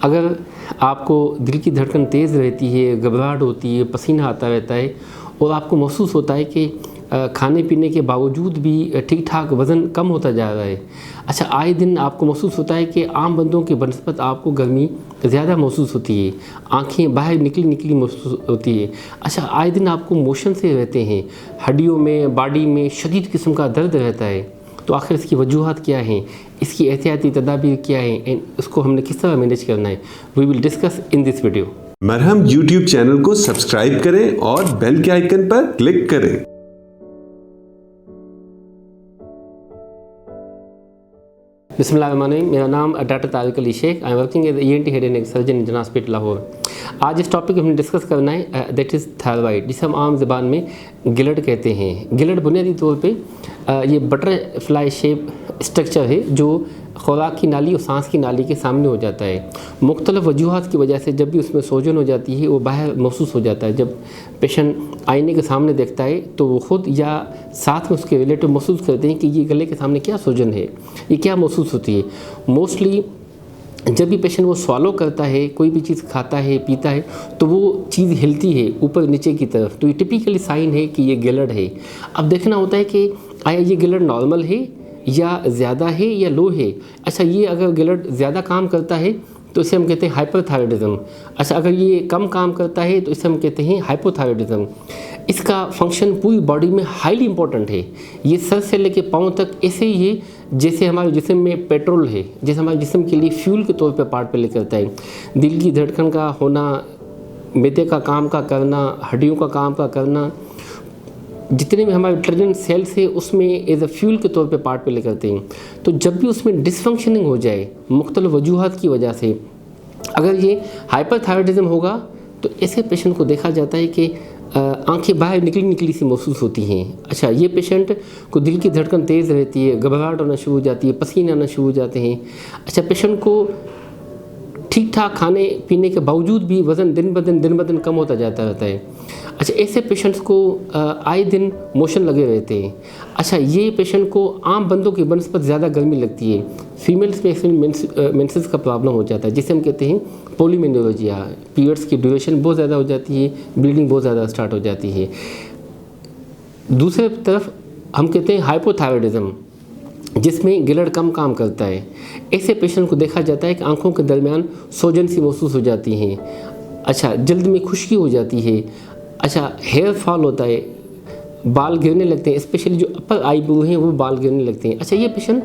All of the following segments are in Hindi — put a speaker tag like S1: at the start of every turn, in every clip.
S1: अगर आपको दिल की धड़कन तेज़ रहती है, घबराहट होती है, पसीना आता रहता है और आपको महसूस होता है कि खाने पीने के बावजूद भी ठीक ठाक वज़न कम होता जा रहा है। अच्छा, आए दिन आपको महसूस होता है कि आम बंदों की बनस्पत आपको गर्मी ज़्यादा महसूस होती है, आँखें बाहर निकली महसूस होती है। अच्छा, आए दिन आपको मोशन से रहते हैं, हड्डियों में, बॉडी में शदीद किस्म का दर्द रहता है। तो आखिर इसकी वजूहात क्या हैं, इसकी एहतियाती तदाबीर क्या है एंड इसको हमने किस तरह मैनेज करना है, we will discuss in this video.
S2: Marham YouTube channel को सब्सक्राइब करें और बेल के आइकन पर क्लिक करें।
S1: बिस्मिल्लाहिर्रहमानिर्रहीम। मेरा नाम doctor Tariq Ali Shaikh, I am working as ENT head and neck surgeon Indian hospital Lahore. आज इस टॉपिक हमने डिस्कस करना है दैट इज़ थायराइड, जिसे हम आम ज़बान में गिलट कहते हैं। गिलट बुनियादी तौर पे ये बटरफ्लाई शेप स्ट्रक्चर है जो खुराक की नाली और सांस की नाली के सामने हो जाता है। मुख्तलिफ वजूहात की वजह से जब भी उसमें सोजन हो जाती है वो बाहर महसूस हो जाता है। जब पेशेंट आईने के सामने देखता है तो वो ख़ुद या साथ में उसके रिलेटिव महसूस करते हैं कि ये गले के सामने क्या सोजन है, ये क्या महसूस होती है। मोस्टली जब भी पेशेंट वो स्वॉलो करता है, कोई भी चीज़ खाता है, पीता है, तो वो चीज़ हिलती है ऊपर नीचे की तरफ, तो ये टिपिकली साइन है कि ये गिलट है। अब देखना होता है कि आया ये गिलट नॉर्मल है या ज़्यादा है या लो है। अच्छा, ये अगर गिलट ज़्यादा काम करता है तो इसे हम कहते हैं हाइपरथायराइडिज्म। अच्छा, अगर ये कम काम करता है तो इसे हम कहते हैं हाइपोथायराइडिज्म। इसका फंक्शन पूरी बॉडी में हाईली इंपॉर्टेंट है। ये सर से लेके पाँव तक ऐसे ही है जैसे हमारे जिस्म में पेट्रोल है, जैसे हमारे जिस्म के लिए फ्यूल के तौर पे पार्ट प्ले करता है। दिल की धड़कन का होना, मैदे का काम का करना, हड्डियों का काम का करना, जितने भी हमारे डिटर्जेंट सेल्स है उसमें एज अ फ्यूल के तौर पे पार्ट प्ले करते हैं। तो जब भी उसमें डिसफंक्शनिंग हो जाए मुख्तलिफ वजूहात की वजह से, अगर ये हाइपरथायराइडिज्म होगा तो ऐसे पेशेंट को देखा जाता है कि आंखें बाहर निकली सी महसूस होती हैं। अच्छा, ये पेशेंट को दिल की धड़कन तेज़ रहती है, घबराहट होना शुरू हो जाती है, पसीने आना शुरू हो जाते हैं। अच्छा, पेशेंट को ठीक ठाक खाने पीने के बावजूद भी वज़न दिन ब दिन कम होता जाता रहता है। अच्छा, ऐसे पेशेंट्स को आए दिन मोशन लगे रहते हैं। अच्छा, ये पेशेंट को आम बंदों की बनस्पत ज़्यादा गर्मी लगती है। फीमेल्स में मेंसेस का प्रॉब्लम हो जाता है जिसे हम कहते हैं पोलीमेनोरेजिया। पीरियड्स की ड्यूरेशन बहुत ज़्यादा हो जाती है, ब्लीडिंग बहुत ज़्यादा स्टार्ट हो जाती है। दूसरे तरफ हम कहते हैं हाइपोथायराइडिज्म, जिसमें गिलट कम काम करता है। ऐसे पेशेंट को देखा जाता है कि आंखों के दरमियान सोजन सी महसूस हो जाती हैं। अच्छा, जल्द में खुश्की हो जाती है। अच्छा, हेयर फॉल होता है, बाल गिरने लगते हैं, स्पेशली जो अपर आईब्रो हैं वो बाल गिरने लगते हैं। अच्छा, ये पेशेंट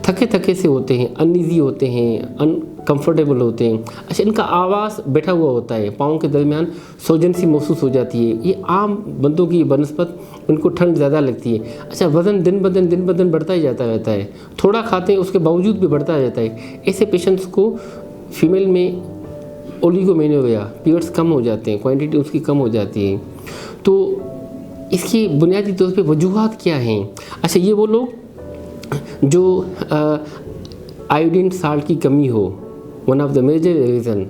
S1: थके से होते हैं, अनईजी होते हैं, अनकम्फर्टेबल होते हैं। अच्छा, इनका आवाज़ बैठा हुआ होता है, पाँव के दरमियान सोजन सी महसूस हो जाती है। ये आम बंदों की बनस्पत, उनको ठंड ज़्यादा लगती है। अच्छा, वज़न दिन ब दिन बढ़ता ही जाता रहता है, थोड़ा खाते हैं उसके बावजूद भी बढ़ता रहता है। ऐसे पेशेंट्स को फीमेल में ओलिगोमेनोरिया, पीरियड्स कम हो जाते हैं, क्वांटिटी उसकी कम हो जाती है। तो इसकी बुनियादी तौर पे वजूहात क्या हैं? अच्छा, ये वो लोग जो आयोडीन साल्ट की कमी हो, one of the major reason.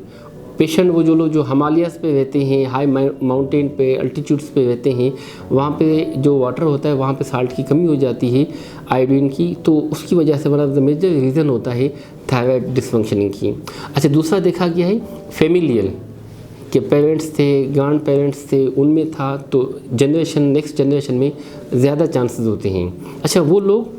S1: Patient वो जो लोग जो हिमालयाज़ पे रहते हैं, हाई माउंटेन पे, अल्टीट्यूड्स पे रहते हैं, वहाँ पे जो वाटर होता है वहाँ पे साल्ट की कमी हो जाती है आयोडीन की, तो उसकी वजह से one of the major reason होता है थायराइड डिसफंक्शनिंग की। अच्छा, दूसरा देखा गया है फैमिलियल, के पेरेंट्स थे, ग्रैंड पेरेंट्स थे, उनमें था तो नेक्स्ट जनरेशन में ज़्यादा चांसेस होते हैं। अच्छा, वो लोग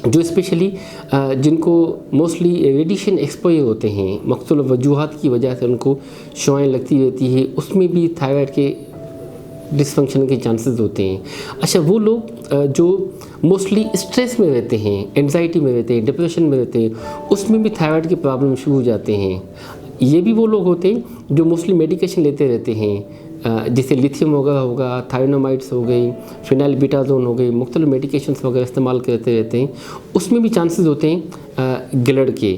S1: जो स्पेशली जिनको मोस्टली रेडिएशन एक्सपोजर होते हैं, मुख्तलिफ वजूहात की वजह से उनको शुआएं लगती रहती है, उसमें भी थायराइड के डिसफंक्शन के चांसेस होते हैं। अच्छा, वो लोग जो मोस्टली स्ट्रेस में रहते हैं, एंजाइटी में रहते हैं, डिप्रेशन में रहते हैं, उसमें भी थायराइड के प्रॉब्लम शुरू हो जाते हैं। ये भी वो लोग होते हैं जो मोस्टली मेडिकेशन लेते रहते हैं, जैसे लिथियम वगैरह होगा, थायरोनोमाइड्स हो गई, फिनाइलबिटाजोन हो गई, मुख्तलिफ मेडिकेशंस वगैरह इस्तेमाल करते रहते हैं, उसमें भी चांसेस होते हैं गिलट के।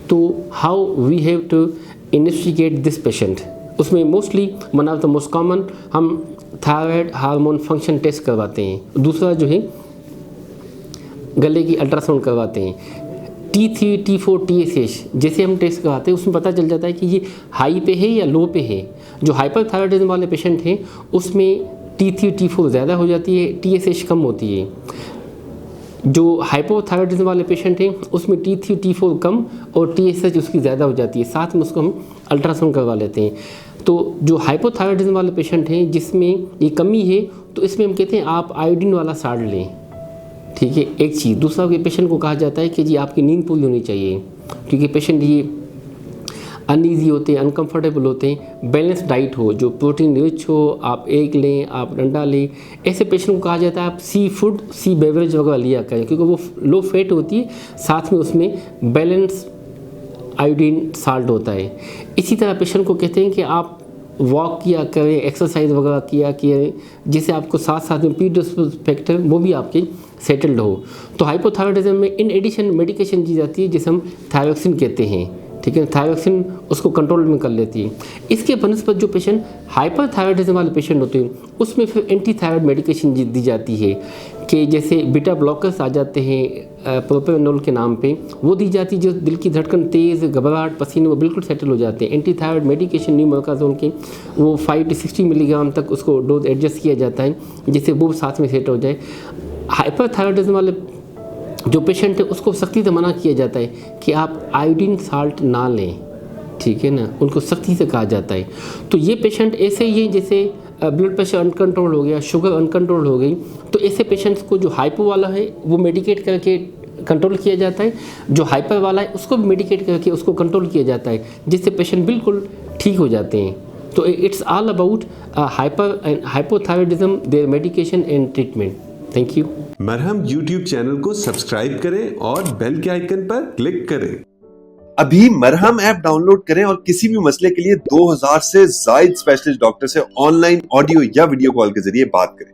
S1: तो how we have to investigate this patient, उसमें mostly one of the most common हम थायराइड हार्मोन फंक्शन टेस्ट करवाते हैं। दूसरा जो है गले की अल्ट्रासाउंड करवाते हैं। T3, T4, TSH जैसे हम टेस्ट करवाते हैं उसमें पता चल जाता है कि ये हाई पे है या लो पे है। जो हाइपरथायराइडिज्म वाले पेशेंट हैं उसमें T3, T4 ज़्यादा हो जाती है, TSH कम होती है। जो हाइपोथायराइडिज्म वाले पेशेंट हैं उसमें T3 T4 कम और TSH उसकी ज़्यादा हो जाती है, साथ में उसको हम अल्ट्रासाउंड करवा लेते हैं। तो जो हाइपोथायराइडिज्म वाले पेशेंट हैं जिसमें ये कमी है, तो इसमें हम कहते हैं आप आयोडीन वाला साल्ट लें, ठीक है, एक चीज़। दूसरा कि पेशेंट को कहा जाता है कि जी आपकी नींद पूरी होनी चाहिए, क्योंकि पेशेंट ये अनईजी होते हैं, अनकंफर्टेबल होते हैं। बैलेंस डाइट हो, जो प्रोटीन रिच हो, आप एग लें, आप अंडा लें। ऐसे पेशेंट को कहा जाता है आप सी फूड, सी बेवरेज वगैरह लिया करें, क्योंकि वो लो फैट होती है, साथ में उसमें बैलेंस आयोडीन साल्ट होता है। इसी तरह पेशेंट को कहते हैं कि आप वॉक किया करें, एक्सरसाइज वगैरह किया करें, जिससे आपको साथ साथ में प्रीडिस्पोज फैक्टर वो भी आपके सेटल्ड हो। तो हाइपोथायराइडिज्म में इन एडिशन मेडिकेशन दी जाती है जिसे हम थायरोक्सिन कहते हैं, ठीक है। थायरोक्सिन उसको कंट्रोल में कर लेती है। इसके बनस्पत जो पेशेंट हाइपरथायराइडिज्म वाले पेशेंट होते हैं उसमें फिर एंटी थायराइड मेडिकेशन दी जाती है, कि जैसे बीटा ब्लॉकर्स आ जाते हैं प्रोपेनोल के नाम पे, वो दी जाती है, जो दिल की धड़कन तेज़, घबराहट, पसीने वो बिल्कुल सेटल हो जाते हैं। एंटी थायराइड मेडिकेशन न्यूमेराजोल के वो 5 to 60 मिलीग्राम तक उसको डोज एडजस्ट किया जाता है, जिससे वो साथ में सेट हो जाए। हाइपरथायराइडिज्म वाले जो पेशेंट है उसको सख्ती से मना किया जाता है कि आप आयोडीन साल्ट ना लें, ठीक है ना, उनको सख्ती से कहा जाता है। तो ये पेशेंट ऐसे ही हैं जैसे ब्लड प्रेशर अनकंट्रोल हो गया, शुगर अनकंट्रोल हो गई, तो ऐसे पेशेंट्स को जो हाइपो वाला है वो मेडिकेट करके कंट्रोल किया जाता है, जो हाइपर वाला है उसको भी मेडिकेट करके उसको कंट्रोल किया जाता है, जिससे पेशेंट बिल्कुल ठीक हो जाते हैं। तो it's all about hyper and hypothyroidism, their medication and treatment. Thank you.
S2: Marham YouTube channel को सब्सक्राइब करें और बेल के आइकन पर क्लिक करें।
S3: अभी मरहम ऐप डाउनलोड करें और किसी भी मसले के लिए 2000 से ज्यादा स्पेशलिस्ट डॉक्टर से ऑनलाइन ऑडियो या वीडियो कॉल के जरिए बात करें।